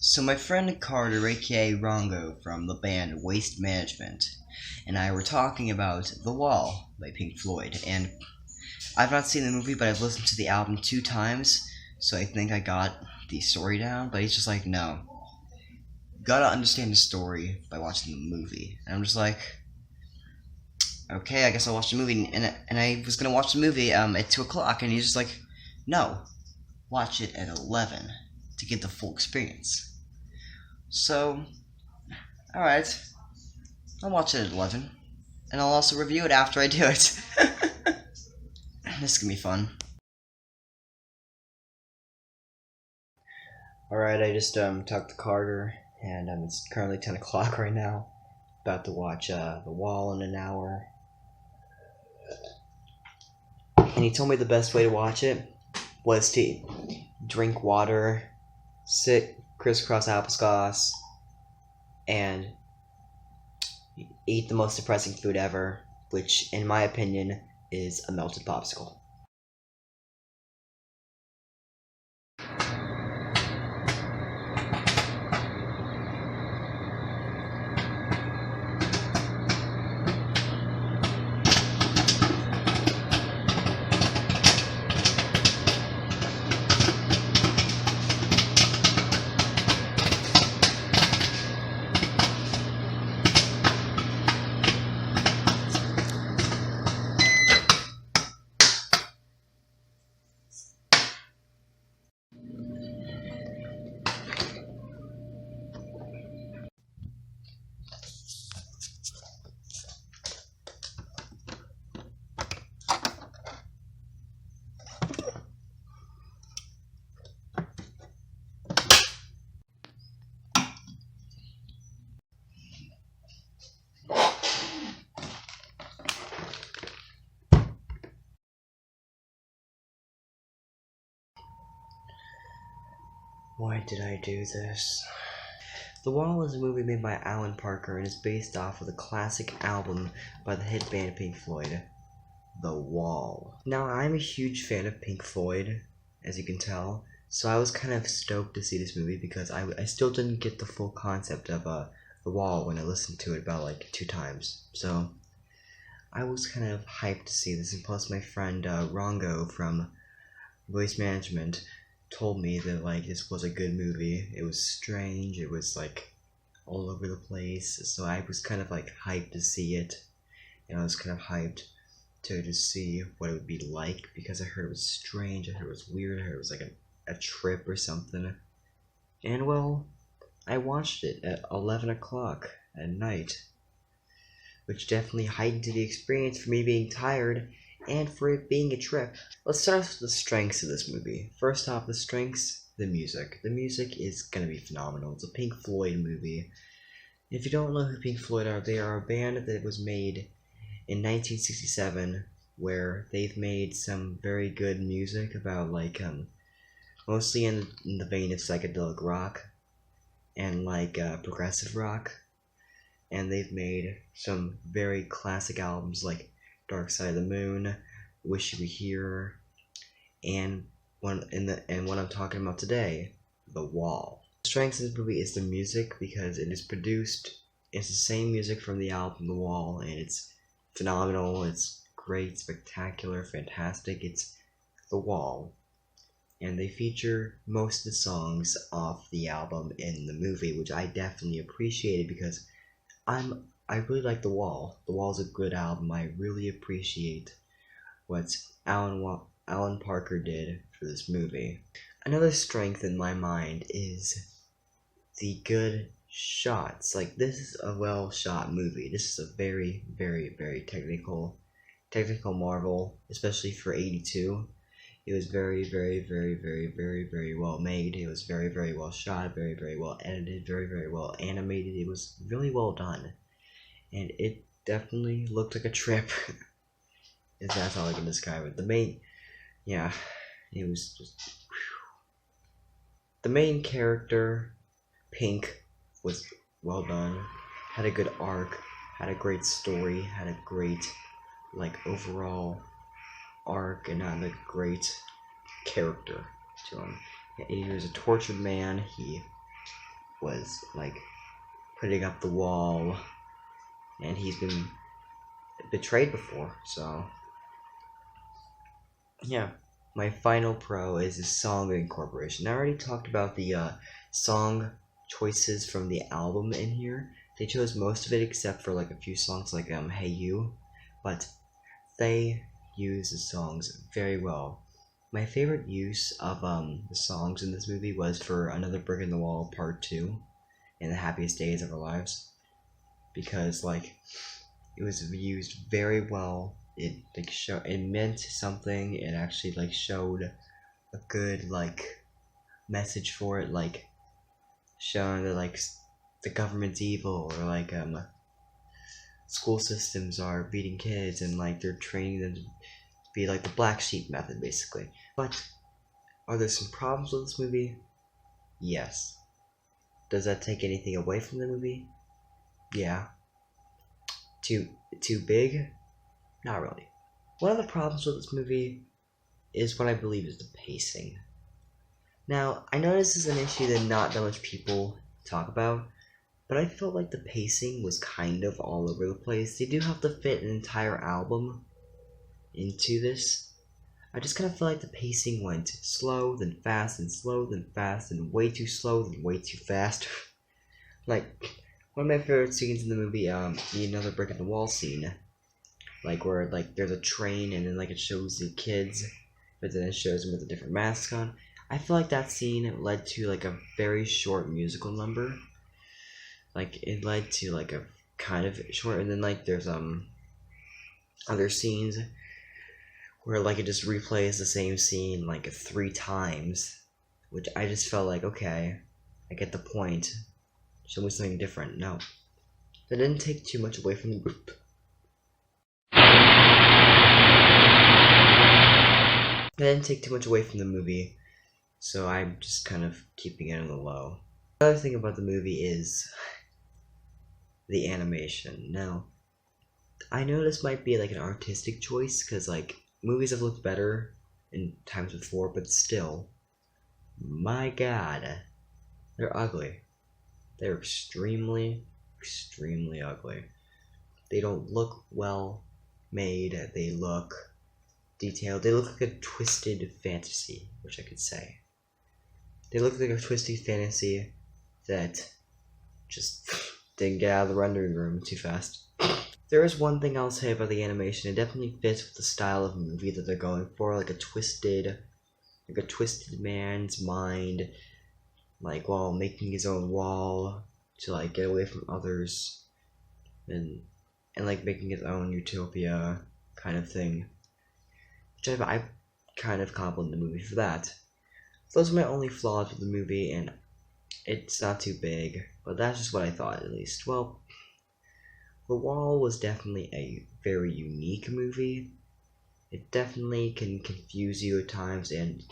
So my friend Carter, aka Rongo from the band Waste Management, and I were talking about The Wall by Pink Floyd, and I've not seen the movie, but I've listened to the album 2 times, so I think I got the story down, but he's just like, no, you gotta understand the story by watching the movie. And I'm just like, okay, I guess I'll watch the movie, and I was gonna watch the movie at 2 o'clock, and he's just like, no, watch it at 11 to get the full experience. So, alright, I'll watch it at 11, and I'll also review it after I do it. This is gonna be fun. Alright, I just talked to Carter, and it's currently 10 o'clock right now. About to watch The Wall in an hour. And he told me the best way to watch it was to drink water, sit crisscross applesauce, and eat the most depressing food ever, which, in my opinion, is a melted popsicle. Why did I do this? The Wall is a movie made by Alan Parker and is based off of the classic album by the hit band Pink Floyd, The Wall. Now, I'm a huge fan of Pink Floyd, as you can tell, so I was kind of stoked to see this movie because I still didn't get the full concept of The Wall when I listened to it about like 2 times. So I was kind of hyped to see this, and plus my friend Rongo from Waste Management told me that like this was a good movie. It was strange, it was like all over the place, so I was kind of like hyped to see it, and I was kind of hyped to just see what it would be like because I heard it was strange, I heard it was weird, I heard it was like a trip or something. And well, I watched it at 11 o'clock at night, which definitely heightened the experience for me being tired and for it being a trip. Let's start off with the strengths of this movie. First off, the strengths, the music. The music is gonna be phenomenal. It's a Pink Floyd movie. If you don't know who Pink Floyd are, they are a band that was made in 1967, where they've made some very good music about like mostly in the vein of psychedelic rock and like progressive rock, and they've made some very classic albums like Dark Side of the Moon, Wish You Were Here, and what I'm talking about today, The Wall. The strength of this movie is the music because it is produced. It's the same music from the album The Wall, and it's phenomenal. It's great, spectacular, fantastic. It's The Wall, and they feature most of the songs off the album in the movie, which I definitely appreciated because I really like The Wall. The Wall is a good album. I really appreciate what Alan Parker did for this movie. Another strength in my mind is the good shots. Like, this is a well shot movie. This is a very, very, very technical marvel, especially for 82. It was very, very, very, very, very, very well made. It was very, very well shot, very, very well edited, very, very well animated. It was really well done. And it definitely looked like a trip. That's all I can describe it. It was just... The main character, Pink, was well done, had a good arc, had a great story, had a great, like, overall arc, and had a great character to him. He was a tortured man. He was like putting up the wall, and he's been betrayed before, so yeah. My final pro is the song incorporation. I already talked about the song choices from the album in here. They chose most of it except for like a few songs like Hey You, but they use the songs very well. My favorite use of the songs in this movie was for Another Brick in the Wall Part 2 and The Happiest Days of Our Lives, because like it was used very well. It it meant something. It actually like showed a good like message for it, like showing that like the government's evil, or like school systems are beating kids and like they're training them to be like the black sheep method basically. But are there some problems with this movie? Yes. Does that take anything away from the movie? Yeah. Too big? Not really. One of the problems with this movie is what I believe is the pacing. Now, I know this is an issue that not that much people talk about, but I felt like the pacing was kind of all over the place. They do have to fit an entire album into this. I just kind of feel like the pacing went slow, then fast, and slow, then fast, and way too slow, then way too fast. Like, one of my favorite scenes in the movie, the Another Brick in the Wall scene, like where like there's a train and then like it shows the kids, but then it shows them with a different mask on. I feel like that scene led to like a very short musical number. Like it led to like a kind of short, and then like there's other scenes where like it just replays the same scene like 3 times, which I just felt like, okay, I get the point. Show me something different. No, that didn't take too much away from the group. That didn't take too much away from the movie, so I'm just kind of keeping it on the low. Another thing about the movie is the animation. Now, I know this might be like an artistic choice, because like movies have looked better in times before, but still, my god, they're ugly. They're extremely, extremely ugly. They don't look well made. They look detailed. They look like a twisted fantasy, which I could say. They look like a twisted fantasy that just didn't get out of the rendering room too fast. There is one thing I'll say about the animation. It definitely fits with the style of movie that they're going for, like a twisted man's mind, like while making his own wall to like get away from others, and like making his own utopia kind of thing. Which I kind of compliment the movie for that. Those are my only flaws with the movie, and it's not too big, but that's just what I thought at least. Well, The Wall was definitely a very unique movie. It definitely can confuse you at times, and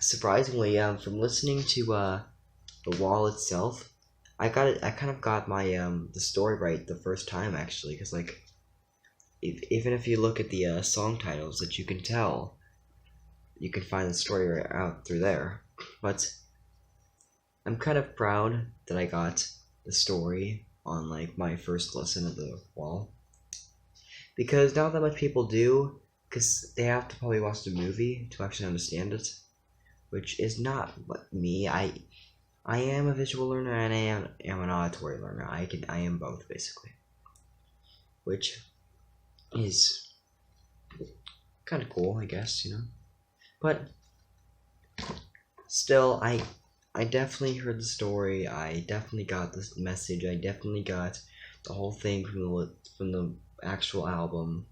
surprisingly, from listening to The Wall itself, I kind of got my the story right the first time actually, because like even if you look at the song titles, that you can tell, you can find the story right out through there. But I'm kind of proud that I got the story on like my first listen of The Wall, because not that much people do, because they have to probably watch the movie to actually understand it, which is not what me. I am a visual learner and I am an auditory learner. I am both basically, which is kind of cool, I guess, you know. But still, I definitely heard the story. I definitely got this message. I definitely got the whole thing from the actual album,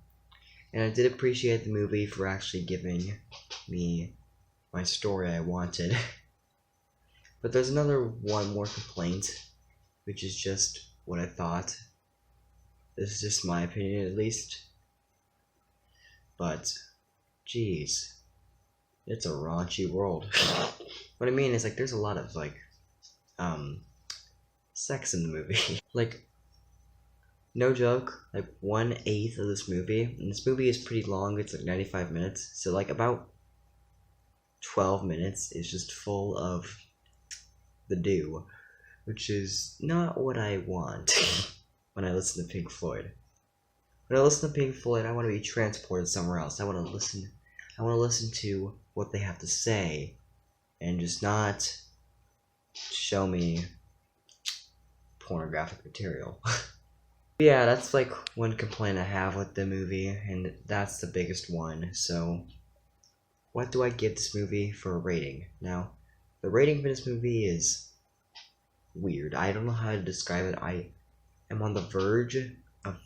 and I did appreciate the movie for actually giving me my story I wanted. But there's one more complaint, which is just what I thought. This is just my opinion, at least. But, jeez, it's a raunchy world. What I mean is, like, there's a lot of, like, sex in the movie. Like, no joke, like, 1/8 of this movie, and this movie is pretty long, it's like 95 minutes, so, like, about 12 minutes is just full of the do, which is not what I want when I listen to Pink Floyd. When I listen to Pink Floyd, I want to be transported somewhere else. I want to listen to what they have to say, and just not show me pornographic material. Yeah, that's like one complaint I have with the movie, and that's the biggest one. So, what do I give this movie for a rating? Now, the rating for this movie is weird. I don't know how to describe it. I am on the verge of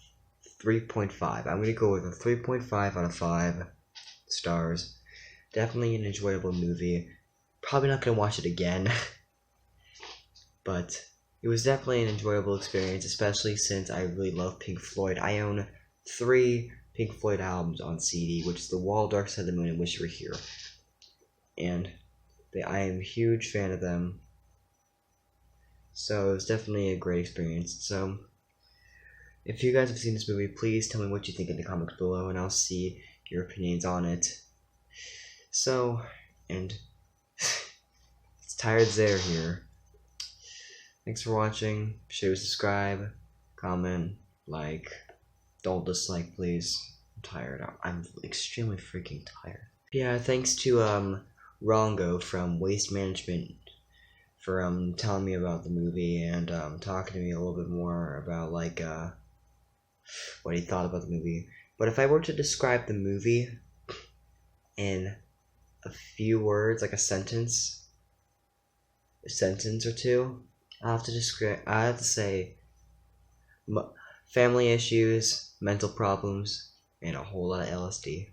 3.5. I'm going to go with a 3.5 out of 5 stars. Definitely an enjoyable movie. Probably not going to watch it again. But it was definitely an enjoyable experience, especially since I really love Pink Floyd. I own 3 Pink Floyd albums on CD, which is The Wall, Dark Side of the Moon, and Wish You Were Here. And I am a huge fan of them. So it was definitely a great experience. So if you guys have seen this movie, please tell me what you think in the comments below, and I'll see your opinions on it. So, and it's Tired Zare here. Thanks for watching. Be sure to subscribe, comment, like. Don't dislike, please. I'm tired. I'm extremely freaking tired. Yeah, thanks to Rongo from Waste Management for telling me about the movie and talking to me a little bit more about like what he thought about the movie. But if I were to describe the movie in a few words, like a sentence or two, I have to say family issues, mental problems, and a whole lot of LSD.